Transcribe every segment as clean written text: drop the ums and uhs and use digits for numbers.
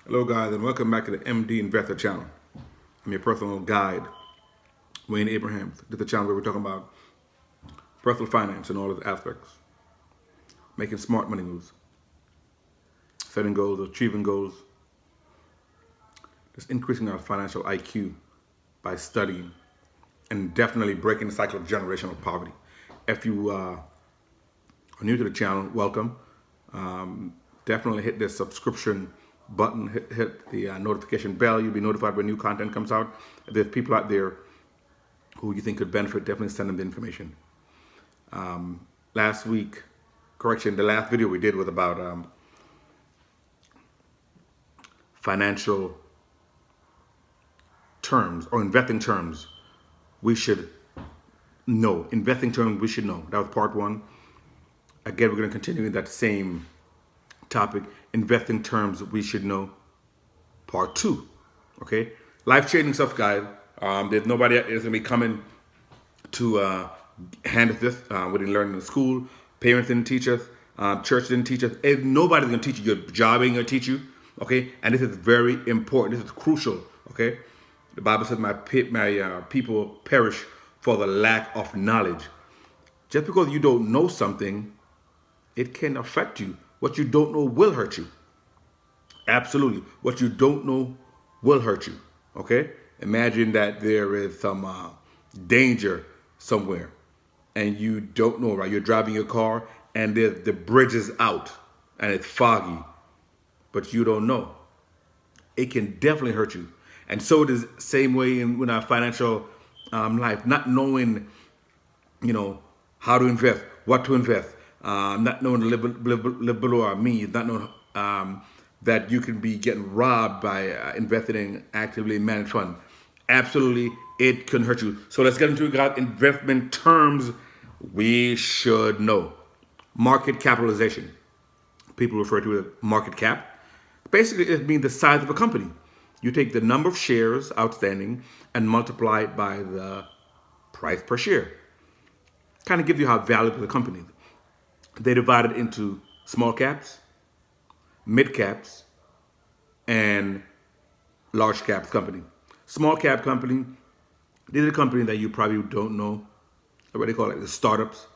Hello, guys, and welcome back to the MD Investor channel. I'm your personal guide, Wayne Abrahams. This is the channel where we're talking about personal finance and all its aspects, making smart money moves, setting goals, achieving goals, just increasing our financial IQ by studying, and definitely breaking the cycle of generational poverty. If you are new to the channel, welcome. Definitely hit the subscription button, hit the notification bell. You'll be notified when new content comes out. If there's people out there who you think could benefit, definitely send them the information. Last week, the last video we did was about financial terms or investing terms we should know. Investing terms we should know. That was part one. Again, we're going to continue in that same topic, investing terms we should know, part two. Okay, life-changing stuff, guys. There's nobody out there that's gonna be coming to hand us this. We didn't learn in school. Parents didn't teach us. Church didn't teach us. Nobody's gonna teach you. Your job ain't gonna teach you. Okay, and this is very important. This is crucial. Okay, the Bible says my people perish for the lack of knowledge. Just because you don't know something, it can affect you. What you don't know will hurt you. Absolutely. What you don't know will hurt you. Okay? Imagine that there is some danger somewhere and you don't know, right? You're driving your car and the bridge is out and it's foggy, but you don't know. It can definitely hurt you. And so it is the same way in our financial life. Not knowing, how to invest, what to invest. Not knowing to live below our means, not knowing that you can be getting robbed by investing in actively managed funds. Absolutely, it can hurt you. So let's get into investment terms we should know. Market capitalization. People refer to it as market cap. Basically, it means the size of a company. You take the number of shares outstanding and multiply it by the price per share. Kind of gives you how valuable the company is. They divide it into small caps, mid caps, and large cap company. Small cap company, these are the company that you probably don't know. What they call it, the startups.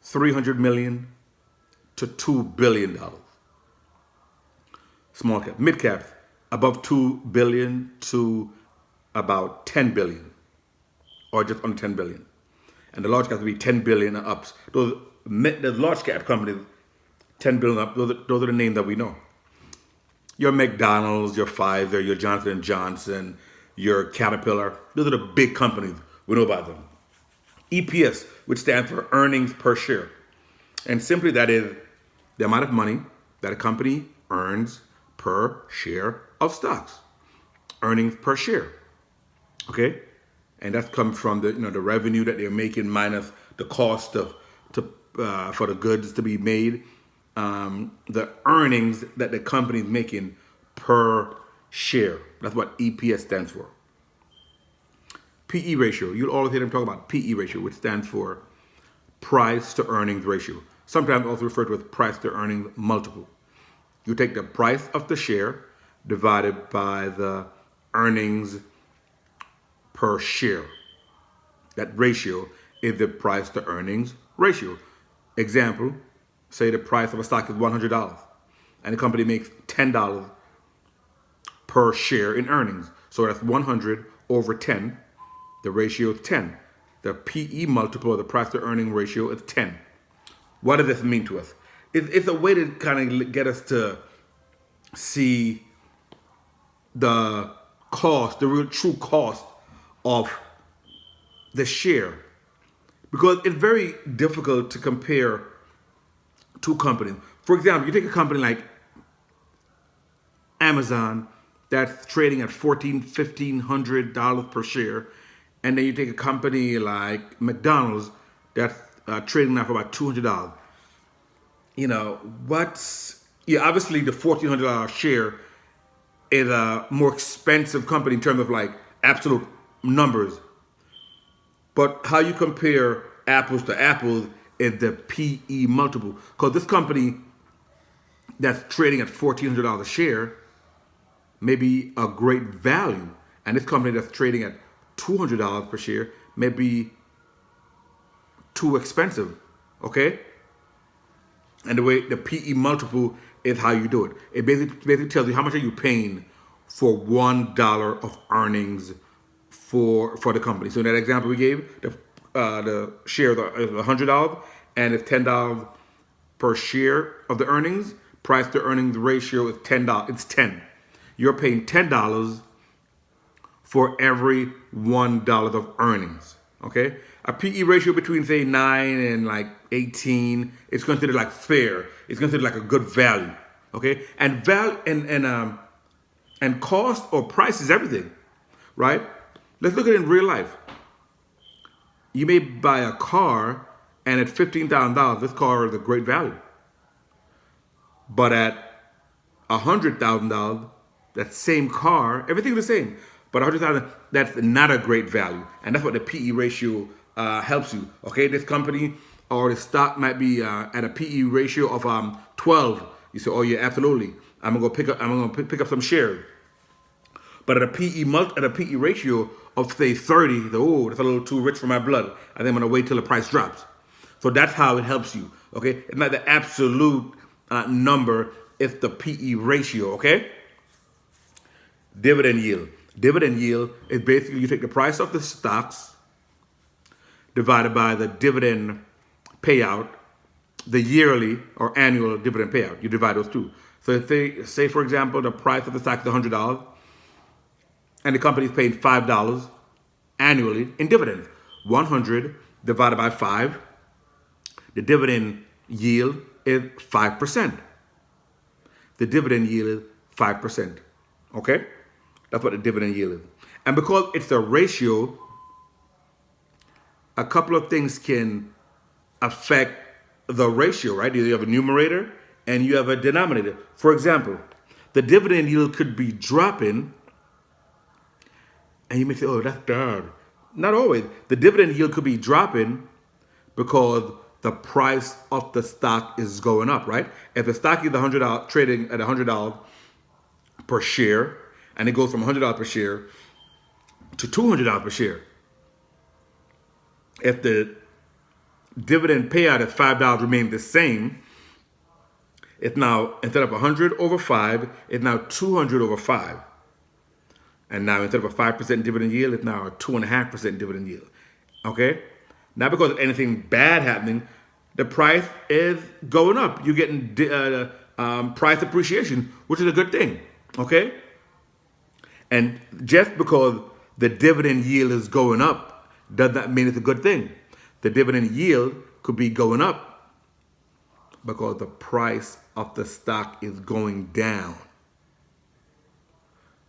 $300 million to $2 billion. Small cap. Mid caps, above $2 billion to about $10 billion, or just under $10 billion. And the large caps will be $10 billion and ups. The large cap companies, 10 billion up, those are the names that we know. Your McDonald's, your Pfizer, your Johnson & Johnson, your Caterpillar, those are the big companies. We know about them. EPS, which stands for earnings per share. And simply that is the amount of money that a company earns per share of stocks. Earnings per share. Okay? And that's come from the revenue that they're making minus the cost for the goods to be made, the earnings that the company is making per share. That's what EPS stands for. PE ratio. You'll always hear them talk about PE ratio, which stands for price to earnings ratio. Sometimes also referred to as price to earnings multiple. You take the price of the share divided by the earnings per share. That ratio is the price to earnings ratio. Example, say the price of a stock is $100 and the company makes $10 per share in earnings. So that's 100 over 10. The ratio is 10. The PE multiple, or the price to earning ratio, is 10. What does this mean to us? It's a way to kind of get us to see the cost, the real true cost of the share. Because it's very difficult to compare two companies. For example, you take a company like Amazon that's trading at $1,500 per share, and then you take a company like McDonald's that's trading now for about $200. Obviously the $1,400 share is a more expensive company in terms of like absolute numbers. But how you compare apples to apples is the PE multiple. Because this company that's trading at $1,400 a share may be a great value, and this company that's trading at $200 per share may be too expensive. Okay, and the way the PE multiple is how you do it. It basically tells you how much are you paying for $1 of earnings for the company. So in that example we gave, the share is $100, and it's $10 per share of the earnings. Price to earnings ratio is $10. It's 10. You're paying $10 for every $1 of earnings. Okay, a PE ratio between say 9 and like 18, it's considered like fair. It's considered like a good value. Okay, and value and cost or price is everything, right? Let's look at it in real life. You may buy a car, and at $15,000, this car is a great value. But at $100,000, that same car, everything the same. But $100,000, that's not a great value, and that's what the PE ratio helps you. Okay, this company or the stock might be at a PE ratio of 12. You say, "Oh yeah, absolutely. I'm gonna pick up some shares." But at a PE ratio of say 30, oh, that's a little too rich for my blood. I think I'm gonna wait till the price drops. So that's how it helps you. Okay, it's not the absolute number; it's the PE ratio. Okay. Dividend yield. Dividend yield is basically you take the price of the stocks divided by the dividend payout, the yearly or annual dividend payout. You divide those two. So if they say, for example, the price of the stock is $100, and the company is paying $5 annually in dividends. 100 divided by 5, the dividend yield is 5%. The dividend yield is 5%. Okay? That's what the dividend yield is. And because it's a ratio, a couple of things can affect the ratio, right? You have a numerator and you have a denominator. For example, the dividend yield could be dropping, and you may say, "Oh, that's bad." Not always. The dividend yield could be dropping because the price of the stock is going up, right? If the stock is $100 trading at $100 per share, and it goes from $100 per share to $200 per share, if the dividend payout at $5 remains the same, it's now, instead of 100 over 5, it's now 200 over 5. And now instead of a 5% dividend yield, it's now a 2.5% dividend yield. Okay? Not because of anything bad happening, the price is going up. You're getting price appreciation, which is a good thing. Okay? And just because the dividend yield is going up does not mean it's a good thing. The dividend yield could be going up because the price of the stock is going down.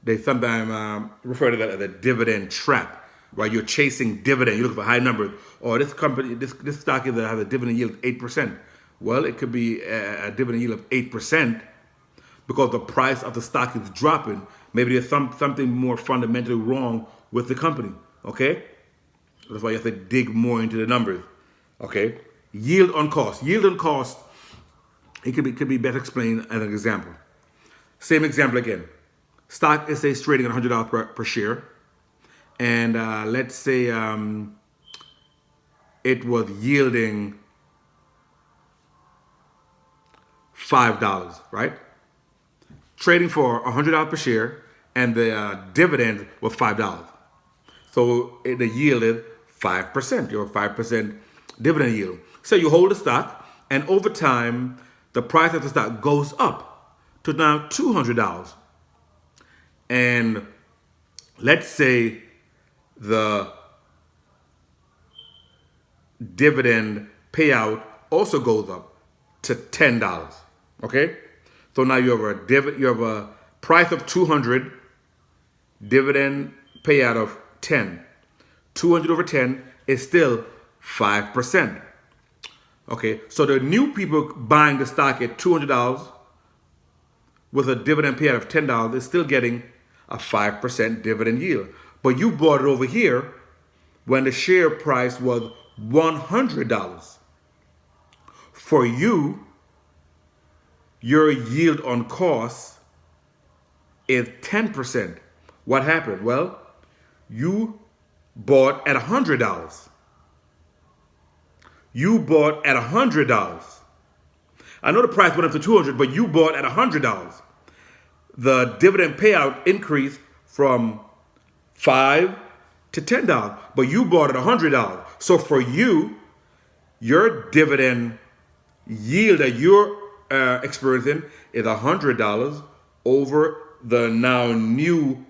They sometimes refer to that as a dividend trap, right? You're chasing dividend. You look for high numbers. Or this company, this stock has a dividend yield of 8%. Well, it could be a dividend yield of 8% because the price of the stock is dropping. Maybe there's something more fundamentally wrong with the company. Okay, that's why you have to dig more into the numbers. Okay, yield on cost. Yield on cost. It could be better explained as an example. Same example again. Stock is say trading at $100 per share, and let's say it was yielding $5, right? Trading for $100 per share, and the dividend was $5. So the yield is 5%. Your 5% dividend yield. So you hold the stock, and over time, the price of the stock goes up to now $200. And let's say the dividend payout also goes up to $10. Okay, so now you have a price of 200, dividend payout of 10. 200 over 10 is still 5%. Okay, so the new people buying the stock at $200 with a dividend payout of $10 is still getting a 5% dividend yield. But you bought it over here when the share price was $100. For you, your yield on cost is 10%. What happened? Well, you bought at $100. You bought at $100. I know the price went up to $200, but you bought at $100. The dividend payout increased from $5 to $10, but you bought at $100. So for you, your dividend yield that you're experiencing is $100 over the now new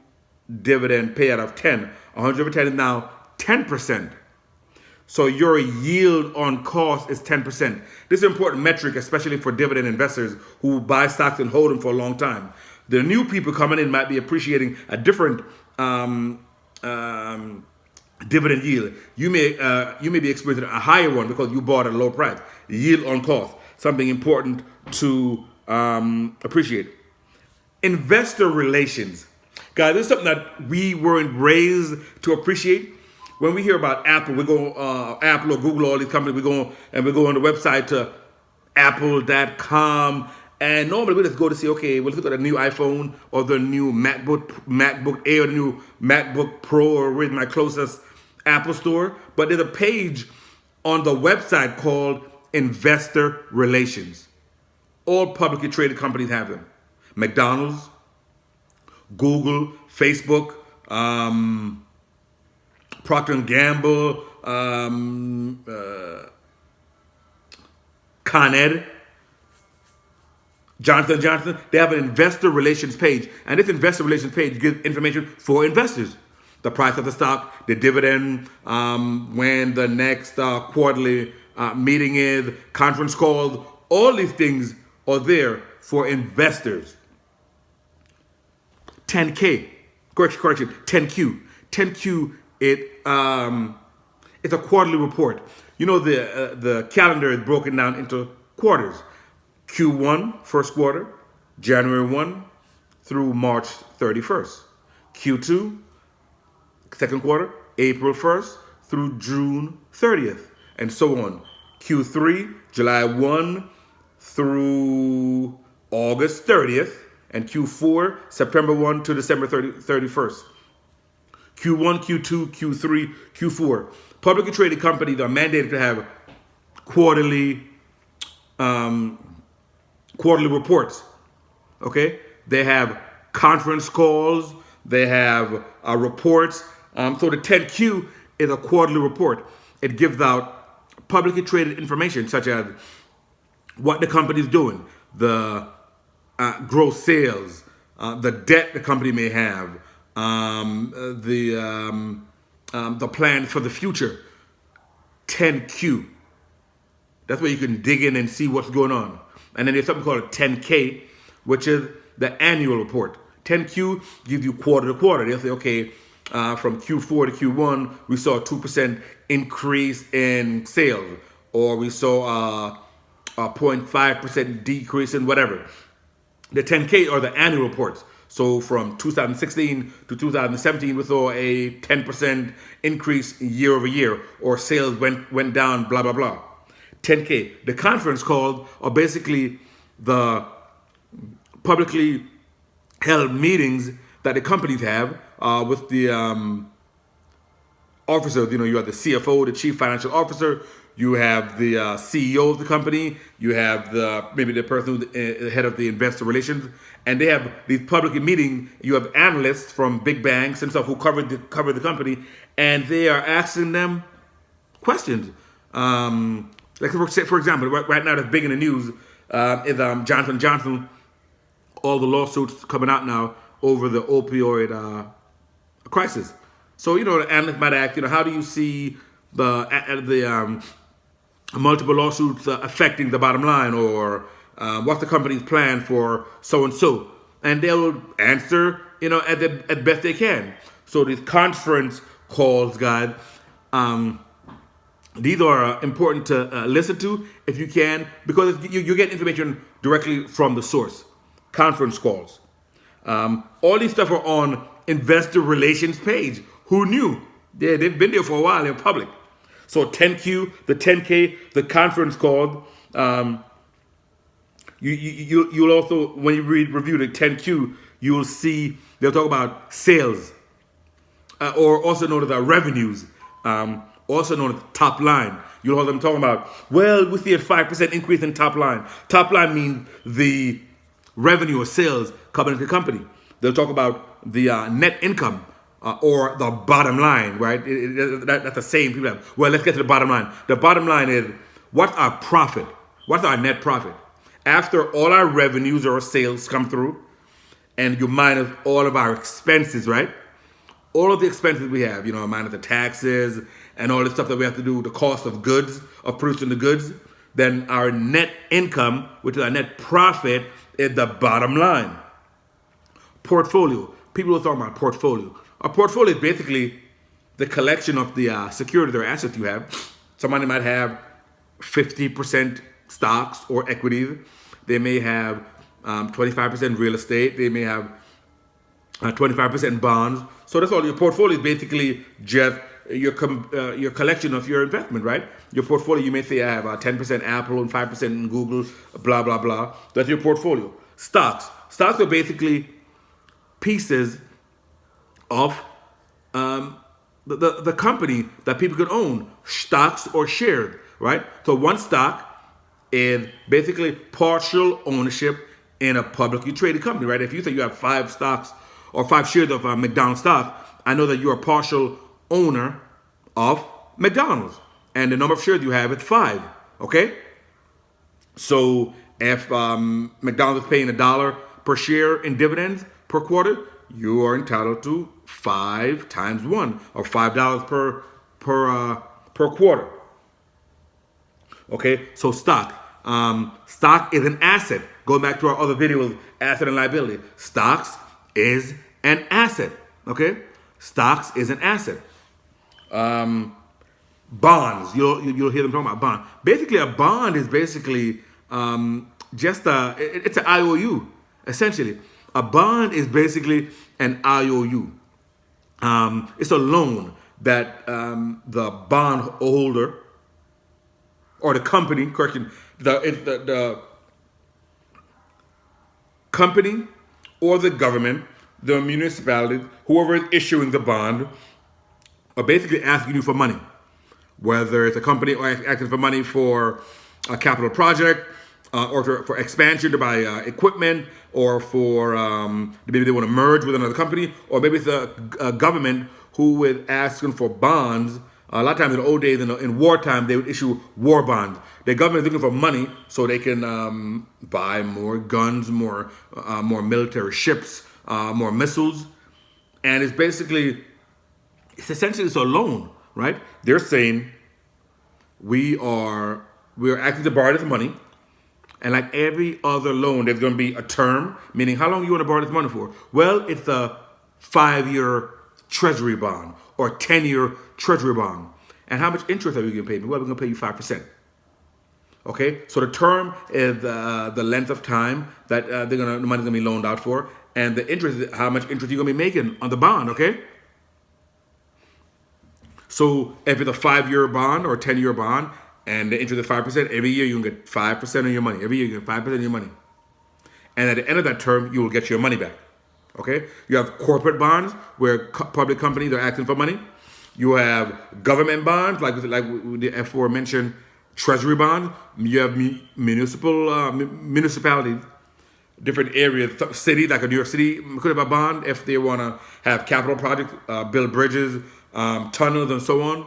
dividend payout of 10. 100 over 10 is now 10%. So your yield on cost is 10%. This is an important metric, especially for dividend investors who buy stocks and hold them for a long time. The new people coming in might be appreciating a different dividend yield. You may be experiencing a higher one because you bought at a low price. Yield on cost, something important to appreciate. Investor relations, guys. This is something that we weren't raised to appreciate. When we hear about Apple, we go Apple or Google, all these companies. We go on the website to apple.com, and normally we just go to see, okay, we'll look at the new iPhone or the new MacBook Air or the new MacBook Pro, or with my closest Apple store. But there's a page on the website called Investor Relations. All publicly traded companies have them. McDonald's, Google, Facebook, Procter & Gamble, Con Ed, Johnson & Johnson. They have an investor relations page. And this investor relations page gives information for investors. The price of the stock, the dividend, when the next quarterly meeting is, conference calls. All these things are there for investors. 10K, correction, 10Q. 10Q, it's a quarterly report. You know, the calendar is broken down into quarters. Q1, first quarter, January 1 through March 31st. Q2, second quarter, April 1st through June 30th, and so on. Q3, July 1 through August 30th, and Q4, September 1 to December 31st. Q1, Q2, Q3, Q4. Publicly traded companies are mandated to have quarterly reports. Okay, they have conference calls. They have reports. So the 10Q is a quarterly report. It gives out publicly traded information such as what the company is doing, the gross sales, the debt the company may have, the plan for the future. 10Q. That's where you can dig in and see what's going on. And then there's something called a 10K, which is the annual report. 10Q gives you quarter to quarter. They'll say, okay, from Q4 to Q1, we saw a 2% increase in sales, or we saw a 0.5% decrease in whatever. The 10K are the annual reports. So from 2016 to 2017, we saw a 10% increase year over year, or sales went down, blah, blah, blah. 10K. The conference calls are basically the publicly held meetings that the companies have with the officers. You know, you have the CFO, the chief financial officer. You have the CEO of the company. You have maybe the person who's the head of the investor relations, and they have these public meetings. You have analysts from big banks and stuff who cover the company, and they are asking them questions. Like for example, right now that's big in the news is Johnson & Johnson. All the lawsuits coming out now over the opioid crisis. So, you know, the analyst might ask, you know, how do you see the multiple lawsuits affecting the bottom line, or what's the company's plan for so and so? And they'll answer, you know, at best they can. So these conference calls, guys, these are important to listen to if you can, because you get information directly from the source. Conference calls. All these stuff are on investor relations page. Who knew? They've been there for a while. They're public. So 10Q, the 10K, the conference call. You'll also, when you review the 10Q, you will see they'll talk about sales, or also known as revenues, also known as top line. You'll hear them talking about, well, we see a 5% increase in top line. Top line means the revenue or sales coming into the company. They'll talk about the net income, or the bottom line, right? That's the same. People have, well, let's get to the bottom line. The bottom line is, what's our profit? What's our net profit? After all our revenues or sales come through, and you minus all of our expenses, right? All of the expenses we have, minus the taxes and all the stuff that we have to do, the cost of goods, of producing the goods, then our net income, which is our net profit, is the bottom line. Portfolio. People are talking about portfolio. A portfolio is basically the collection of the securities or assets you have. Somebody might have 50% stocks or equities. They may have 25% real estate. They may have 25% bonds. So that's all. Your portfolio is basically just your collection of your investment, right? Your portfolio, you may say I have 10% Apple and 5% in Google, blah, blah, blah. That's your portfolio. Stocks. Stocks are basically pieces of the company that people could own, stocks or shares, right? So one stock is basically partial ownership in a publicly traded company, right? If you say you have 5 stocks or 5 shares of McDonald's stock, I know that you're a partial owner of McDonald's, and the number of shares you have is 5. Okay, so if McDonald's is paying $1 per share in dividends per quarter, you are entitled to 5 times 1, or $5 per quarter. Okay, so stock. Stock is an asset. Going back to our other videos, asset and liability. Stocks is an asset. Okay, stocks is an asset. Bonds. You'll hear them talking about bond. Basically, a bond is basically it's an IOU. Essentially, a bond is basically an IOU. It's a loan that the bond holder or the company, the company or the government, the municipality, whoever is issuing the bond, are basically asking you for money. Whether it's a company or asking for money for a capital project, or for expansion to buy equipment, or for maybe they want to merge with another company, or maybe it's a government who is asking for bonds. A lot of times in the old days, in wartime, they would issue war bonds. The government is looking for money so they can buy more guns, more military ships, more missiles, and it's essentially a loan, right? They're saying we are asking to borrow this money, and like every other loan, there's going to be a term, meaning how long you want to borrow this money for? Well, it's a 5-year treasury bond or 10-year treasury bond. And how much interest are we going to pay me? Well, we're going to pay you 5%. Okay, so the term is the length of time that the money's going to be loaned out for, and the interest is how much interest you're going to be making on the bond. Okay. So if it's a 5-year bond or a 10-year bond, and the interest is 5%, every year you can get 5% of your money. Every year you get 5% of your money. And at the end of that term, you will get your money back. Okay? You have corporate bonds where public companies are asking for money. You have government bonds, like the aforementioned treasury bonds. You have municipalities, different areas, cities, like a New York City could have a bond if they want to have capital projects, build bridges, tunnels, and so on.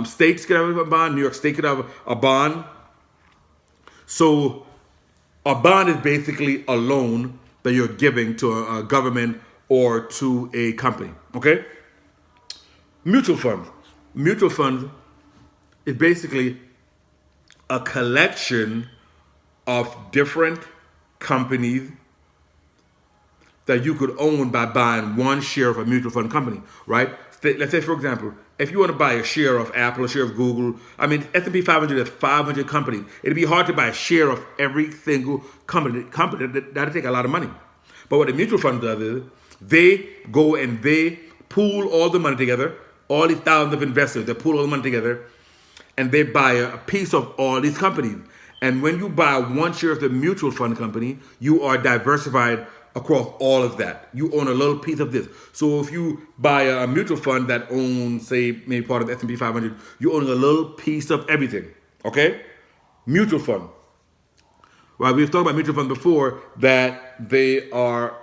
States could have a bond. New York State could have a bond. So a bond is basically a loan that you're giving to a government or to a company. Okay? Mutual funds. Mutual funds is basically a collection of different companies that you could own by buying one share of a mutual fund company, right? Let's say, for example, if you want to buy a share of Apple, a share of Google, S&P 500 is 500 companies. It'd be hard to buy a share of every single company. That'd take a lot of money. But what a mutual fund does is they go and they pool all the money together, all these thousands of investors, they pool all the money together, and they buy a piece of all these companies. And when you buy one share of the mutual fund company, you are diversified across all of that. You own a little piece of this. So if you buy a mutual fund that owns, say, maybe part of the S&P 500, you own a little piece of everything. Okay? Mutual fund. Right? We've talked about mutual funds before that they are,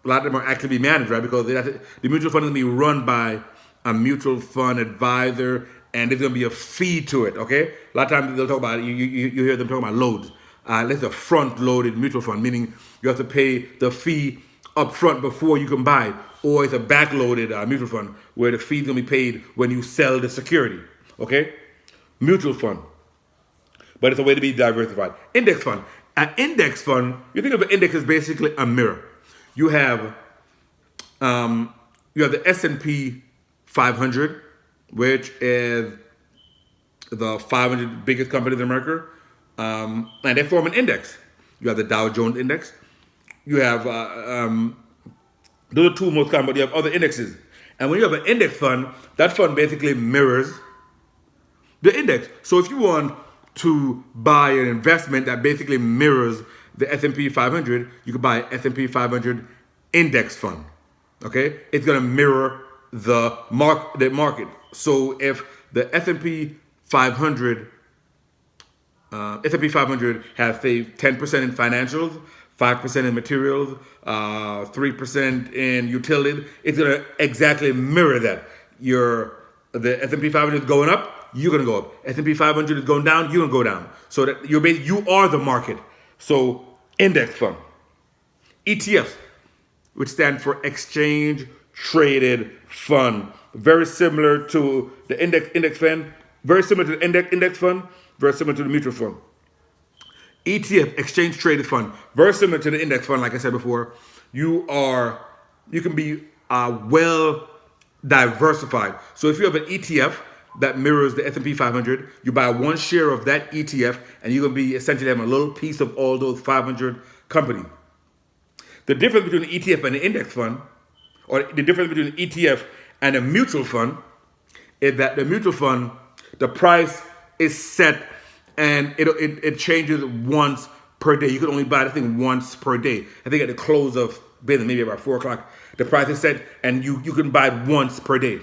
a lot of them are actively managed, right? Because the mutual fund is going to be run by a mutual fund advisor, and there's going to be a fee to it. Okay? A lot of times they'll talk about it. You hear them talking about loads. Let's a front-loaded mutual fund, meaning you have to pay the fee up front before you can buy, or it's a back-loaded mutual fund where the fee is going to be paid when you sell the security. Okay? Mutual fund, but it's a way to be diversified. Index fund. An index fund, you think of an index as basically a mirror. You have the S&P 500, which is the 500 biggest companies in America, and they form an index. You have the Dow Jones Index. You have those are two most common, but you have other indexes. And when you have an index fund, that fund basically mirrors the index. So if you want to buy an investment that basically mirrors the S&P 500, you could buy an S&P 500 index fund. Okay, it's going to mirror the market. So if the S&P 500 has say 10% in financials, 5% in materials, 3% in utilities, it's going to exactly mirror that. The S&P 500 is going up, you're going to go up. S&P 500 is going down, you're going to go down. So that you are the market. So index fund. ETF, which stands for exchange traded fund. Very similar to the index fund, very similar to the index fund, very similar to the mutual fund. ETF, exchange traded fund, very similar to the index fund. Like I said before, you can be well diversified. So if you have an ETF that mirrors the S&P 500, you buy one share of that ETF, and you're gonna be essentially having a little piece of all those 500 companies. The difference between an ETF and an index fund, or the difference between an ETF and a mutual fund, is that the mutual fund, the price is set and it changes once per day. You can only buy the thing once per day. I think at the close of business, maybe about 4 o'clock, the price is set and you can buy it once per day.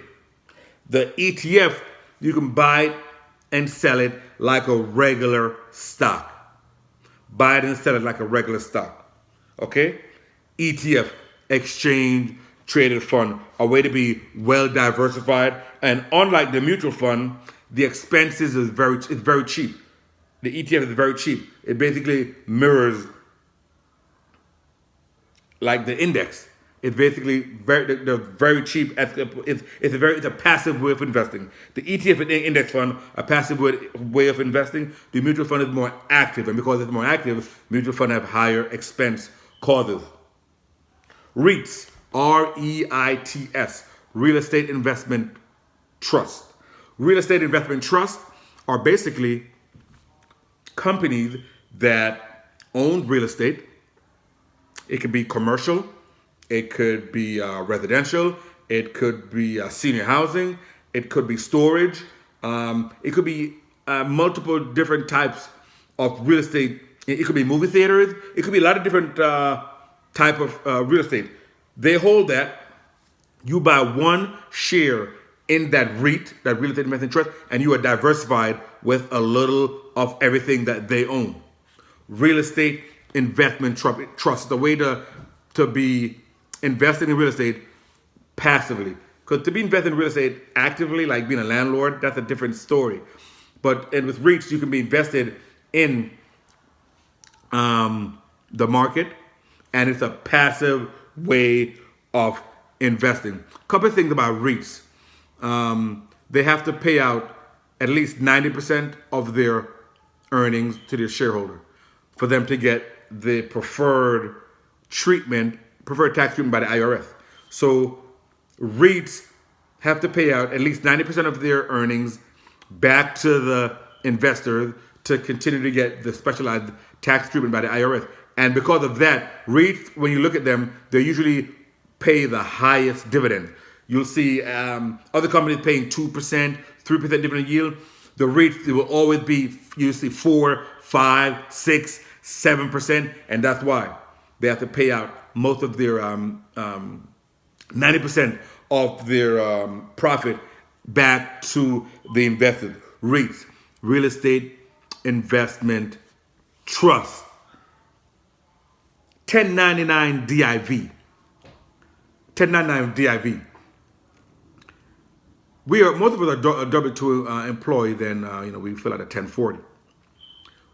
The ETF, you can buy it and sell it like a regular stock. Buy it and sell it like a regular stock. Okay? ETF, exchange traded fund, a way to be well diversified. And unlike the mutual fund, the expenses is very cheap. The ETF is very cheap. It basically mirrors like the index. It's basically very cheap. It's a passive way of investing. The ETF and the index fund, a passive way of investing. The mutual fund is more active, and because it's more active, mutual fund have higher expense causes. REITs, REITs, Real Estate Investment Trust. Real estate investment trusts are basically companies that own real estate. It could be commercial, it could be residential, it could be senior housing, it could be storage, it could be multiple different types of real estate. It could be movie theaters, it could be a lot of different type of real estate. They hold that. You buy one share in that REIT, that real estate investment trust, and you are diversified with a little of everything that they own. Real estate investment trust, the way to be investing in real estate passively. Because to be invested in real estate actively, like being a landlord, that's a different story. And with REITs, you can be invested in the market, and it's a passive way of investing. Couple of things about REITs. They have to pay out at least 90% of their earnings to their shareholder for them to get the preferred tax treatment by the IRS. So REITs have to pay out at least 90% of their earnings back to the investors to continue to get the specialized tax treatment by the IRS. And because of that, REITs, when you look at them, they usually pay the highest dividend. You'll see other companies paying 2%, 3% dividend yield. The REITs, they will always be usually 4, 5, 6, 7%, and that's why. they have to pay out most of their 90% of their profit back to the investors. REITs, real estate investment trust. 1099 DIV. 1099 DIV. We are most of us are W-2 employee. Then we fill out a 1040.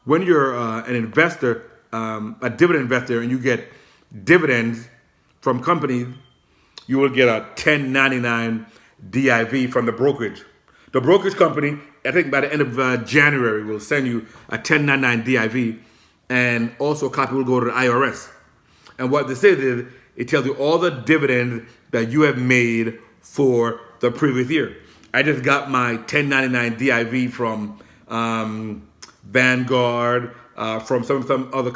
When you're an investor, a dividend investor, and you get dividends from companies, you will get a 1099 DIV from the brokerage. The brokerage company, I think by the end of January, will send you a 1099 DIV, and also a copy will go to the IRS. And what this is it tells you all the dividends that you have made for the previous year. I just got my 1099 DIV from Vanguard, from some other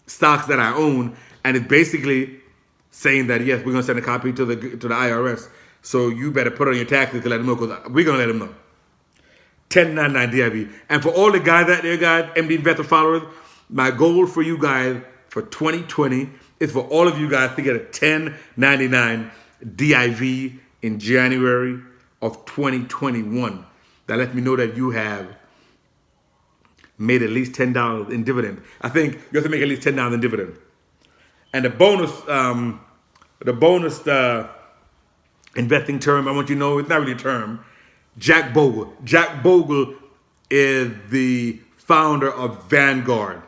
stocks that I own, and it's basically saying that yes, we're gonna send a copy to the IRS. So you better put it on your taxes to let them know, because we're gonna let them know. 1099 DIV. And for all the guys out there, guys, MD Investor followers, my goal for you guys for 2020 is for all of you guys to get a 1099 DIV in January of 2021. That lets me know that you have made at least $10 in dividend. I think you have to make at least $10 in dividend. And the bonus investing term, I want you to know, it's not really a term. Jack Bogle. Jack Bogle is the founder of Vanguard.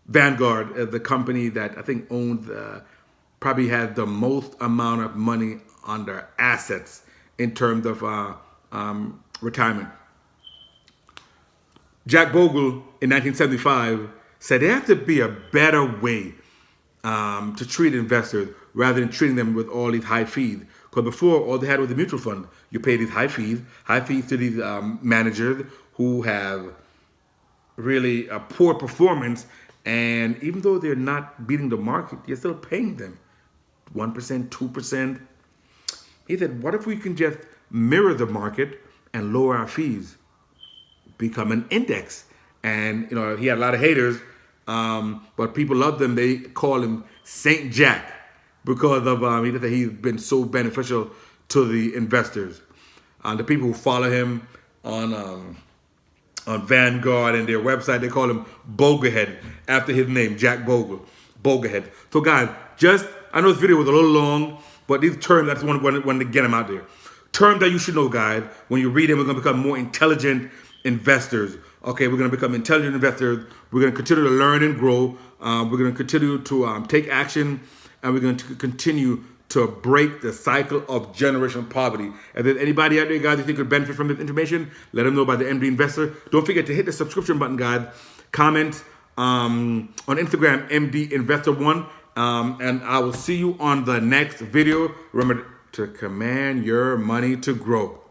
Vanguard is the company that I think owns, probably has the most amount of money on their assets in terms of retirement. Jack Bogle in 1975 said there has to be a better way to treat investors rather than treating them with all these high fees. Because before, all they had was a mutual fund. You pay these high fees to these managers who have really a poor performance. And even though they're not beating the market, you're still paying them 1%, 2%. He said, what if we can just mirror the market and lower our fees? Become an index. And he had a lot of haters, but people love them. They call him Saint Jack because of he's been so beneficial to the investors. The people who follow him on Vanguard and their website, they call him Boglehead after his name, Jack Bogle. Boglehead. So guys, I know this video was a little long, but these terms, I just want to get them out there. Terms that you should know, guys. When you read them, we're going to become more intelligent investors. Okay, we're going to become intelligent investors. We're going to continue to learn and grow. We're going to continue to take action, and we're going to continue to break the cycle of generational poverty. If there's anybody out there, guys, you think could benefit from this information, let them know about the MD Investor. Don't forget to hit the subscription button, guys. Comment on Instagram, MD Investor 1, and I will see you on the next video. Remember to command your money to grow.